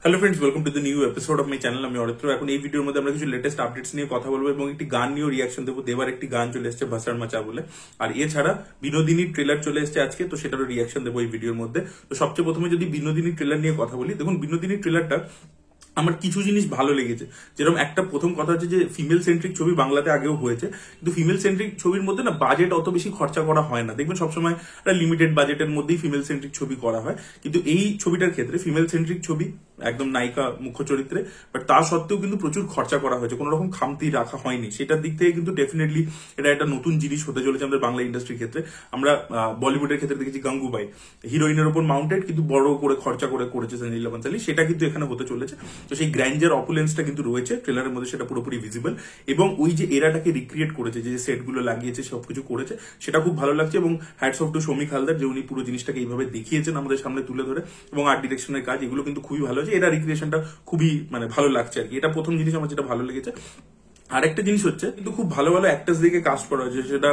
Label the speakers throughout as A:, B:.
A: Hello friends, welcome to the new episode of my channel. আমি অরিত্র। এখন এই ভিডিওর মধ্যে আমরা কিছু লেটেস্ট আপডেটস নিয়ে কথা বলবো এবং একটি গান নিয়েও রিয়াকশন দেবো। দেবার একটি গান চলে এসেছে ভাসার মাচা বলে, আর এছাড়া বিনোদিনীর ট্রেলার চলে এসেছে আজকে, তো সেটারও রিয়াকশন দেবো এই ভিডিওর মধ্যে। তো সবচেয়ে প্রথমে যদি বিনোদিনীর ট্রেলার নিয়ে কথা বলি, দেখুন বিনোদিনীর ট্রেলারটা আমার কিছু জিনিস ভালো লেগেছে। যেরকম একটা প্রথম কথা হচ্ছে যে ফিমেল সেন্ট্রিক ছবি বাংলাতে আগেও হয়েছে, কিন্তু ফিমেল সেন্ট্রিক ছবির মধ্যে না বাজেট অত বেশি খরচা করা হয় না। দেখবেন সবসময় একটা লিমিটেড বাজেটের মধ্যেই ফিমেল সেন্ট্রিক ছবি করা হয়, কিন্তু এই ছবিটার ক্ষেত্রে ফিমেল সেন্ট্রিক ছবি, একদম নায়িকা মুখ্য চরিত্রে, বাট তা সত্ত্বেও কিন্তু প্রচুর খরচা করা হয়েছে, কোনো রকম খামতি রাখা হয়নি। সেটার দিক থেকে কিন্তু ডেফিনেটলি এটা একটা নতুন জিনিস হতে চলেছে আমাদের বাংলা ইন্ডাস্ট্রির ক্ষেত্রে। আমরা বলিউডের ক্ষেত্রে দেখেছি গাঙ্গুবাই হিরোইনের উপর মাউন্টেড, কিন্তু বড় করে খরচা করে করেছে সঞ্জয় লীলা বনসালি, সেটা কিন্তু এখানে হতে চলেছে। তো সেই গ্র্যান্ডার অপুলেন্সটা কিন্তু রয়েছে ট্রেলারের মধ্যে, সেটা পুরোপুরি ভিজিবল। এবং ওই যে এরাটাকে রিক্রিয়েট করেছে, যে সেটগুলো লাগিয়েছে, সবকিছু করেছে, সেটা খুব ভালো লাগছে। এবং hats off to Shoumik Haldar, যে উনি পুরো জিনিসটাকে এইভাবে দেখিয়েছেন আমাদের সামনে তুলে ধরে, এবং আর্ট ডিরেকশনের কাজ, এগুলো কিন্তু খুবই ভালো হয়েছে। এরা রিক্রিয়েশনটা খুবই ভালো লাগছে আর কি। এটা প্রথম জিনিস আমার যেটা ভালো লেগেছে। আরেকটা জিনিস হচ্ছে কিন্তু খুব ভালো ভালো অ্যাক্টার্স দিকে কাস্ট করা হয়েছে, সেটা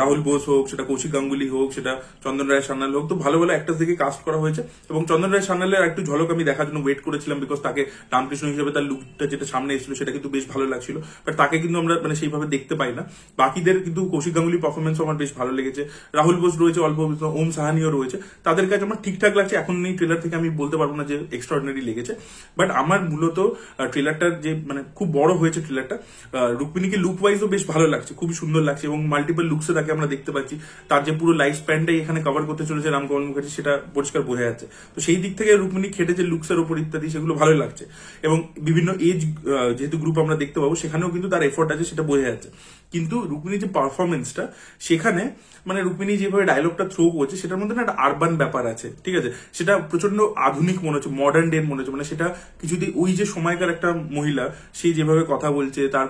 A: রাহুল বোস হোক, সেটা কৌশিক গাঙ্গুলি হোক, সেটা চন্দন রায় সান্যাল হোক, তো ভালো ভালো অ্যাক্টার্স দিকে কাস্ট করা হয়েছে। এবং চন্দন রায় সান্যালের একটু ঝলক আমি দেখার জন্য ওয়েট করেছিলাম, বিকজ তাকে রামকৃষ্ণ হিসেবে তার লুকটা যেটা সামনে এসেছিল সেটা কিন্তু বেশ ভালো লাগছিল, বাট তাকে কিন্তু আমরা সেইভাবে দেখতে পাই না। বাকিদের কিন্তু কৌশিক গাঙ্গুলি পারফরমেন্স আমার বেশ ভালো লেগেছে, রাহুল বোস রয়েছে অল্প, ওম সাহানিও রয়েছে, তাদের কাছে আমার ঠিকঠাক লাগছে। এখন এই ট্রেলার থেকে আমি বলতে পারবো না যে এক্সট্রাঅর্ডিনারি লেগেছে, বাট আমার মূলত ট্রেলারটার যে খুব বড় হয়েছে ট্রেলারটা, রুক্মিণীকে লুক ওয়াইজও বেশ ভালো লাগছে, খুবই সুন্দর লাগছে, এবং মাল্টিপল লুকসে তাকে আমরা দেখতে পাচ্ছি। তার যে পুরো লাইফ স্প্যানটাই এখানে কভার করতে চলেছে রামকমল মুখার্জি, সেটা পরিষ্কার বোঝা যাচ্ছে। তো সেই দিক থেকে রুক্মিণী খেটেছে লুকসের উপর ইত্যাদি, সেগুলো ভালো লাগছে। এবং বিভিন্ন এজ যেহেতু গ্রুপ আমরা দেখতে পাবো, সেখানেও কিন্তু তার এফোর্ট আছে, সেটা বোঝা যাচ্ছে। কিন্তু রুক্মিণীর যে পারফরমেন্সটা, সেখানে রুক্মিণী যেভাবে ডায়লগটা থ্রো করছে, সেটার মধ্যে না একটা আরবান ব্যাপার আছে, ঠিক আছে, সেটা প্রচন্ড আধুনিক মনে হচ্ছে, মডার্ন ডে মনে হচ্ছে। সেটা কিছুদিন ওই যে সময়কার একটা মহিলা, সে যেভাবে কথা বলছে, তার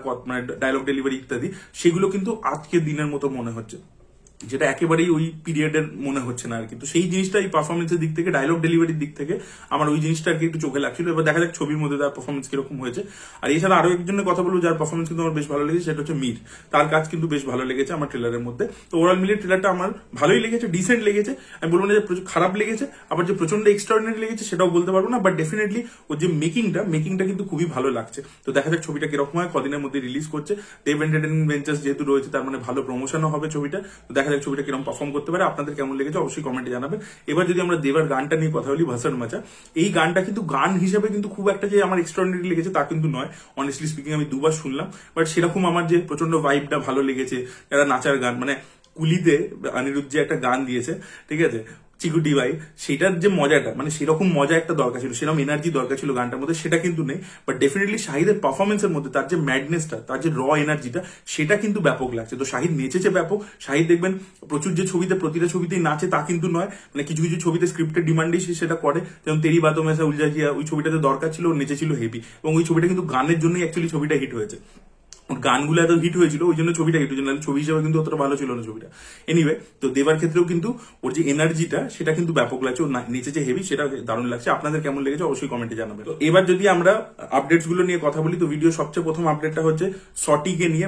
A: ডায়লগ ডেলিভারি ইত্যাদি, সেগুলো কিন্তু আজকের দিনের মতো মনে হচ্ছে, যেটা একেবারেই ওই পিরিয়ডের মনে হচ্ছে না আর কি। তো সেই জিনিসটা এই পারফরমেন্সের দিক থেকে, ডায়লগ ডেলিভারির দিক থেকে আমার ওই জিনিসটা আর কি একটু চোখে লাগছিল। এবার দেখা যাক ছবির মধ্যে তার পারফরমেন্স কিরকম হয়েছে। আর এছাড়া আরো একজনের কথা বলবো যার পারফরমেন্স কিন্তু আমার বেশ ভালো লেগেছে, সেটা হচ্ছে মীর। তার কাজ কিন্তু বেশ ভালো লেগেছে আমার ট্রেলারের মধ্যে। তো ওভারঅল মিলিয়ে ট্রেলারটা আমার ভালোই লেগেছে, ডিসেন্ট লেগেছে। আমি বলবো না যে খারাপ লেগেছে, আবার যে প্রচন্ড এক্সট্রাঅর্ডিনারি লেগেছে সেটাও বলতে পারবো না, বাট ডেফিনেটলি ওর যে মেকিংটা কিন্তু খুবই ভালো লাগছে। তো দেখা যাক ছবিটা কিরকম হয়, কদিনের মধ্যে রিলিজ করছে। দেব এন্টারটেইনমেন্ট ভেঞ্চার্স যেহেতু রয়েছে, তার ভালো প্রমোশনও হবে ছবিটা। তো দেখা যাক ছবিটা কিরকম পারফর্ম করতে পারে। আপনাদের কেমন লেগেছে অবশ্যই কমেন্টে জানাবেন। এবার যদি আমরা দেবার গানটা নিয়ে কথা বলি, ভাসার মাচা, এই গানটা কিন্তু গান হিসেবে কিন্তু খুব একটা যে আমার এক্সট্রাঅর্ডিনারি লেগেছে তা কিন্তু নয়। অনেস্টলি স্পিকিং আমি দুবার শুনলাম, বাট সেরকম আমার যে প্রচন্ড ভাইবটা ভালো লেগেছে। একটা নাচার গান, কুলিতে অনিরুদ্ধ যে একটা গান দিয়েছে, ঠিক আছে, চিকুটি ভাই, সেটার যে মজাটা, সেরকম মজা একটা দরকার ছিল, সেরকম এনার্জি দরকার ছিল গানটার মধ্যে, সেটা কিন্তু নেই। বাট ডেফিনেটলি শাহিদের পারফরমেন্সের মধ্যে তার যে ম্যাডনেসটা, তার যে র এনার্জিটা, সেটা কিন্তু ব্যাপক লাগছে। তো শাহিদ নেচেছে ব্যাপক। শাহিদ দেখবেন প্রচুর যে ছবিতে, প্রতিটা ছবিতেই নাচে তা কিন্তু নয়, কিছু কিছু ছবিতে স্ক্রিপ্টের ডিমান্ডেই সে সেটা করে। যেমন তেরি বাতো মেসা উলঝা গিয়া, ওই ছবিটাতে দরকার ছিল, নেচেছিল হেভি, এবং ওই ছবিটা কিন্তু গানের জন্যই অ্যাকচুয়ালি ছবিটা হিট হয়েছে। গানগুলো এত হিট হয়েছিল, ওই জন্য ছবিটা হিট হয়েছিল, ছবি হিসেবে কিন্তু অতটা ভালো ছিল না ছবিটা। এনিওয়ে, তো দেবার ক্ষেত্রেও কিন্তু ওর যে এনার্জিটা, সেটা কিন্তু ব্যাপক লাগছে, ও নেচেছে হেভি, সেটা দারুণ লাগছে। আপনাদের কেমন লেগেছে অবশ্যই কমেন্টে জানাবেন। তো এবার যদি আমরা আপডেটস গুলো নিয়ে কথা বলি, তো ভিডিও সবচেয়ে প্রথম আপডেটটা হচ্ছে সটিকে নিয়ে,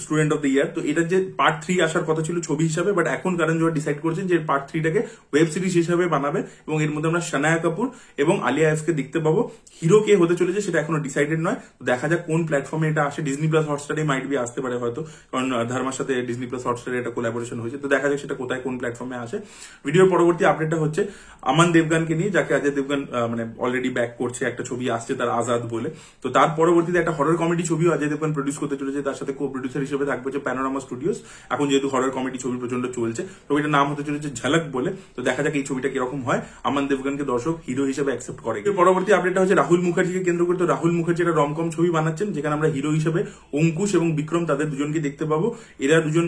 A: স্টুডেন্ট অফ দ্য ইয়ার। তো এটার যে পার্ট 3 আসার কথা ছিল ছবি হিসাবে, বাট এখন কারণ জোহর ডিসাইড করেছেন যে পার্ট 3টাকে ওয়েব সিরিজ হিসাবে বানাবে, এবং এর মধ্যে আমরা শানায়া কাপুর এবং আলিয়া এফকে দেখতে পাবো। হিরো কে হতে চলেছে সেটা এখনো ডিসাইডেড নয়। তো দেখা যাক কোন প্ল্যাটফর্মে এটা আসে। ডিজনি প্লাস হটস্টারে মাইট বি আসতে পারে হয়তো, কারণ ধর্মার সাথে ডিজনি প্লাস হটস্টারে এটা কোলাবোরেশন হয়েছে। তো দেখা যাক সেটা কোথায়, কোন প্ল্যাটফর্মে আসে। ভিডিওর পরবর্তী আপডেটটা হচ্ছে আমান দেবগানকে নিয়ে, যাকে অজয় দেবগান অলরেডি ব্যাক করছে, একটা ছবি আসছে তার আজাদ বলে। তো তার পরবর্তীতে একটা হরর কমেডি ছবিও অজয় দেবগান প্রডিউস করতে চলেছে, তার সাথে কো প্রডিউসার হিসেবে থাকবে হচ্ছে প্যানোরামা স্টুডিওস। এখন যেহেতু হরর কমেডি ছবি প্রচন্ড চলছে, ছবিটার নাম হতে চলেছে ঝলক বলে। তো দেখা যাক এই ছবিটা কিরকম হয়, আমান দেবগানকে দর্শক হিরো হিসেবে অ্যাকসেপ্ট করে। এর পরবর্তী আপডেটটা হচ্ছে রাহুল মুখার্জিকে কেন্দ্র করে। তো রাহুল মুখার্জি একটা রমকম ছবি বানাচ্ছেন, যেখানে আমরা হিরো হিসেবে অঙ্কুশ এবং বিক্রম, তাদের দুজনকে দেখতে পাবো। এরা দুজন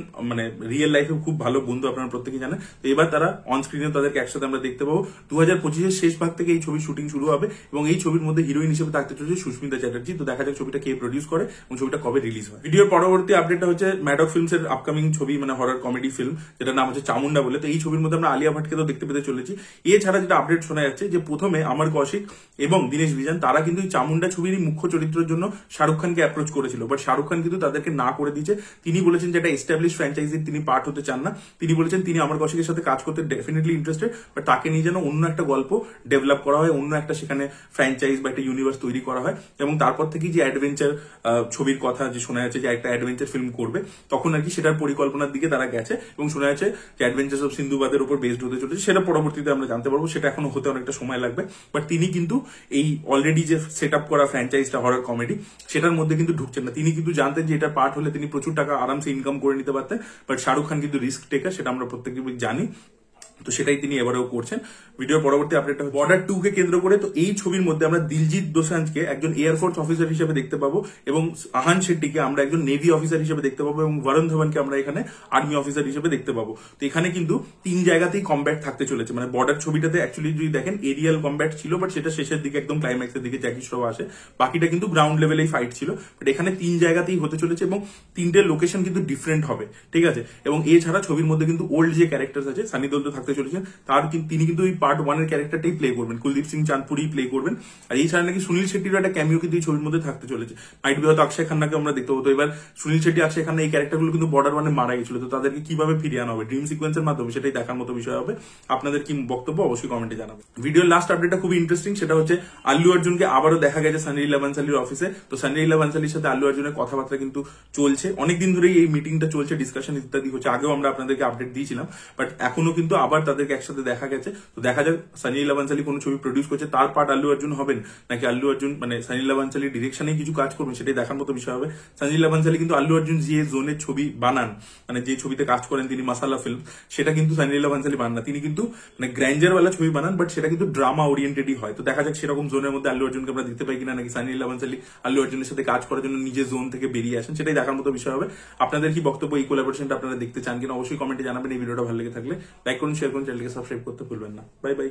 A: রিয়েল লাইফে খুব ভালো বন্ধু, আপনারা প্রত্যেকে জানেন। তো এবার তারা অন স্ক্রিনে তাদেরকে একসাথে আমরা দেখতে পাবো। 2025-এর শেষ ভাগ থেকে এই ছবির শুটিং শুরু হবে, এবং এই ছবির মধ্যে হিরোইন হিসেবে থাকতে চলেছে সুস্মিতা চ্যাটার্জি। তো দেখা যাক ছবিটা কে প্রডিউস করে এবং ছবিটা কবে রিলিজ হয়। ভিডিওর পরবর্তী আপডেটটা হচ্ছে ম্যাডক ফিল্মস এর আপকামিং ছবি, হরর কমেডি ফিল্ম, যেটার নাম হচ্ছে চামুন্ডা বলে। তো এই ছবির মধ্যে আমরা আলিয়া ভাটকে তো দেখতে পেতে চলেছি। এছাড়া যেটা আপডেট শোনা যাচ্ছে যে প্রথমে অমর কৌশিক এবং দীনেশ বিজান, তারা কিন্তু এই চামুন্ডা ছবির মুখ্য চরিত্রের জন্য শাহরুখ খানকে অ্যাপ্রোচ করেছিল, বাট শাহরুখ শাহরুখ খান কিন্তু তাদেরকে না করে দিয়েছে। তিনি বলেছেন যে একটা এস্টাবলিশ ফ্র্যাঞ্চাইজির তিনি পার্ট হতে চান না। তিনি বলেছেন তিনি অমর কৌশিকের সাথে কাজ করতে ডেফিনেটলি ইন্টারেস্টেড, বাট তাকে নিয়ে যেন অন্য একটা গল্প ডেভেলপ করা হয়, অন্য একটা সেখানে ফ্র্যাঞ্চাইজ বা একটা ইউনিভার্স তৈরি করা হয়। এবং তারপর থেকেই যে অ্যাডভেঞ্চার ছবির কথা যে শোনা যাচ্ছে যে একটা অ্যাডভেঞ্চার ফিল্ম করবে, তখন আর কি সেটার পরিকল্পনার দিকে তারা গেছে এবং শোনা যাচ্ছে যে অ্যাডভেঞ্চার্স অফ সিন্ধুবাদের উপর বেসড হতে চলেছে। সেটা পরবর্তীতে আমরা জানতে পারবো, সেটা এখনো হতে অনেকটা সময় লাগবে। বাট তিনি কিন্তু এই অলরেডি যে সেট আপ করা ফ্র্যাঞ্চাইজটা হরর কমেডি, সেটার মধ্যে কিন্তু ঢুকছেন না। তিনি কিন্তু জানতেন যে এটা পার্ট হলে তিনি প্রচুর টাকা আরামসে ইনকাম করে নিতে পারতেন, বাট শাহরুখ খান কিন্তু রিস্ক টেকার, সেটা আমরা প্রত্যেকে জানি। তো সেটাই তিনি এবারেও করছেন। ভিডিওর পরবর্তী আপডেটটা বর্ডার 2 কে কেন্দ্র করে, তো এই ছবির মধ্যে আমরা দিলজিৎ দোসাঞ্জকে একজন এয়ারফোর্স অফিসার হিসেবে দেখতে পাবো এবং আহান শেট্টিকে আমরা একজন নেভি অফিসার হিসেবে দেখতে পাবো এবং বরুণ ধবনকে আমরা এখানে আর্মি অফিসার হিসেবে দেখতে পাবো। তো এখানে কিন্তু 3 জায়গাতেই কম্ব্যাট থাকতে চলেছে। মানে বর্ডার ছবিটাতে অ্যাকচুয়ালি যদি দেখেন এরিয়াল কম্ব্যাট ছিল, বাট সেটা শেষের দিকে একদম ক্লাইম্যাক্সের দিকে জ্যাকি শ্রফ আসে, বাকিটা কিন্তু গ্রাউন্ড লেভেলেই ফাইট ছিল। বাট এখানে 3 জায়গাতেই হতে চলেছে এবং 3টে লোকেশন কিন্তু ডিফারেন্ট হবে, ঠিক আছে। এবং এছাড়া ছবির মধ্যে কিন্তু ওল্ড যে ক্যারেক্টার আছে, সানি দেওল তো থাকতে চলেছেন, তিনি কিন্তু এই পার্ট 1 এর ক্যারেক্টারটাই প্লে করবেন, কুলদীপ সিং চাঁদপুরি প্লে করবেন। আর এই ছাড়া নাকি সুনীল শেট্টির একটা ক্যামিও কিন্তু এই ছবির মধ্যে থাকতে চলেছে। মাইট বি হয়তো অক্ষয় খান্নাকে আমরা দেখতে পাবো। তো এবার সুনীল শেট্টি, অক্ষয় খান্না এই ক্যারেক্টারগুলো কিন্তু বর্ডার 1 এ মারা গেছিল, তো তাদেরকে কিভাবে ফিরিয়ে আনা হবে ড্রিম সিকোয়েন্সের মাধ্যমে, সেটাই দেখার মতো বিষয় হবে। আপনাদের কি বক্তব্য অবশ্যই কমেন্টে জানাবেন। ভিডিওর লাস্ট আপডেটটা খুবই ইন্টারেস্টিং, সেটা হচ্ছে আল্লু অর্জুনকে আবারও দেখা গেছে সানি লীলা বানসালির অফিসে। তো সানি লীলা বানসালির সাথে আল্লু অর্জুনের কথাবার্তা কিন্তু চলছে, অনেকদিন ধরেই এই মিটিংটা চলছে, ডিসকাশন ইত্যাদি হচ্ছে। আগেও আমরা আপনাদেরকে আপডেট দিয়েছিলাম, বাট এখনো কিন্তু আবার তাদেরকে একসাথে দেখা গেছে। তো দেখা যাক সানি লীলা বানসালি কোনো ছবি প্রডিউস করছে, তার পার্ট আল্লু অর্জুন হবেন নাকি আল্লু অর্জুন মানে সানি লীলা বানসালির ডিরেকশনে কিছু কাজ করবেন, সেটাই দেখার মতো বিষয় হবে। সানি লীলা বানসালি কিন্তু আল্লু অর্জুন যে জোনের ছবি বানান, মানে যে ছবিতে কাজ করেন তিনি মাসালা ফিল্ম, সেটা কিন্তু সানি লীলা বানসালি বানান না। তিনি কিন্তু মানে গ্র্যান্ডার ওয়ালা ছবি বানান, বাট সেটা কিন্তু ড্রামা ওরিয়েন্টেডই হয়। তো দেখা যাক সেরকম জোনের মধ্যে আল্লু অর্জুনকে আমরা দেখতে পাই কিনা, নাকি সানি লীলা বানসালি আল্লু অর্জুনের সাথে কাজ করার জন্য নিজের জোন থেকে বেরিয়ে আসেন, সেটাই দেখার মতো বিষয় হবে। আপনাদের কি বক্তব্য, এই কোলাবোরেশনটা আপনারা দেখতে চান কিনা অবশ্যই কমেন্টে জানাবেন। এই ভিডিওটা ভালো লেগে থাকলে লাইক করুন, শেয়ার করুন, চ্যানেলকে সাবস্ক্রাইব করতে ভুলবেন না। Bye bye.